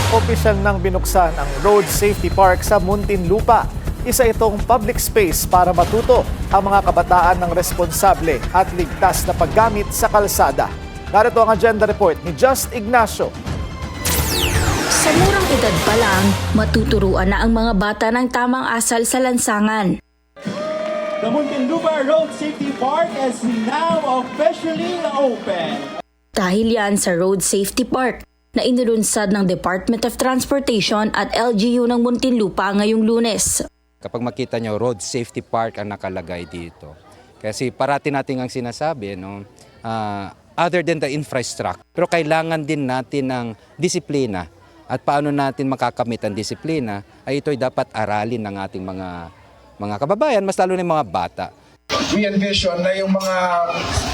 Opisyal nang binuksan ang Road Safety Park sa Muntinlupa. Isa itong public space para matuto ang mga kabataan ng responsable at ligtas na paggamit sa kalsada. Narito ang agenda report ni Just Ignacio. Sa murang edad pa lang, matuturuan na ang mga bata ng tamang asal sa lansangan. The Muntinlupa Road Safety Park is now officially open. Dahil yan sa Road Safety Park na inilunsad ng Department of Transportation at LGU ng Muntinlupa ngayong Lunes. Kapag makita nyo, Road Safety Park ang nakalagay dito. Kasi parati natin ang sinasabi, other than the infrastructure, pero kailangan din natin ng disiplina. At paano natin makakamit ang disiplina, ay ito'y dapat aralin ng ating mga kababayan, mas lalo na yung mga bata. We envision na yung mga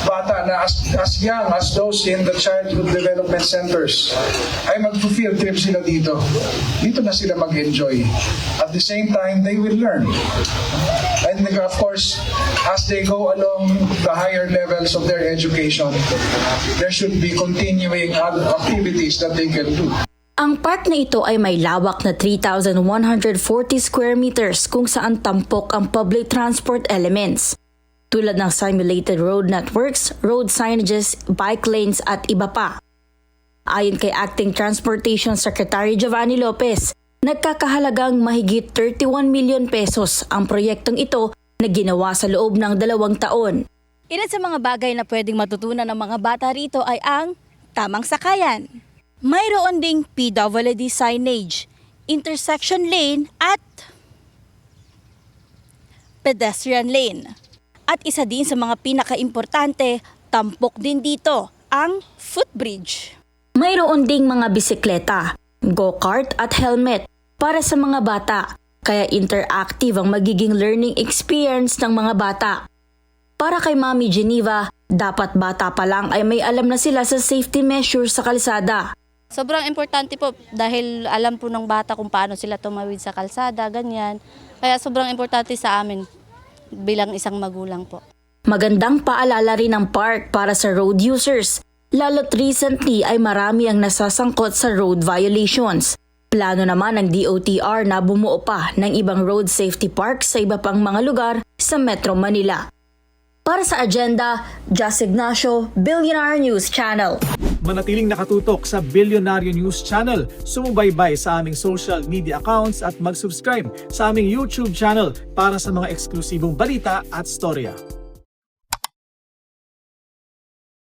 bata na as young as those in the childhood development centers ay mag-field trip sila dito. Dito na sila mag-enjoy. At the same time, they will learn. And of course, as they go along the higher levels of their education, there should be continuing activities that they can do. Ang park na ito ay may lawak na 3,140 square meters kung saan tampok ang public transport elements, tulad ng simulated road networks, road signages, bike lanes at iba pa. Ayon kay Acting Transportation Secretary Giovanni Lopez, nagkakahalagang mahigit 31 million pesos ang proyektong ito na ginawa sa loob ng 2 taon. Ilan sa mga bagay na pwedeng matutunan ng mga bata rito ay ang tamang sakayan. Mayroon ding PWD signage, intersection lane at pedestrian lane. At isa din sa mga pinaka-importante, tampok din dito ang footbridge. Mayroon ding mga bisikleta, go-kart at helmet para sa mga bata, kaya interactive ang magiging learning experience ng mga bata. Para kay Mami Geneva, dapat bata pa lang ay may alam na sila sa safety measures sa kalsada. Sobrang importante po dahil alam po ng bata kung paano sila tumawid sa kalsada, ganyan. Kaya sobrang importante sa amin bilang isang magulang po. Magandang paalala rin ng park para sa road users, lalo't recently ay marami ang nasasangkot sa road violations. Plano naman ng DOTR na bumuo pa ng ibang road safety parks sa iba pang mga lugar sa Metro Manila. Para sa agenda, Just Ignacio, Billionaire News Channel. Manatiling nakatutok sa Billionaire News Channel. Sumubaybay sa aming social media accounts at mag-subscribe sa aming YouTube channel para sa mga eksklusibong balita at storya.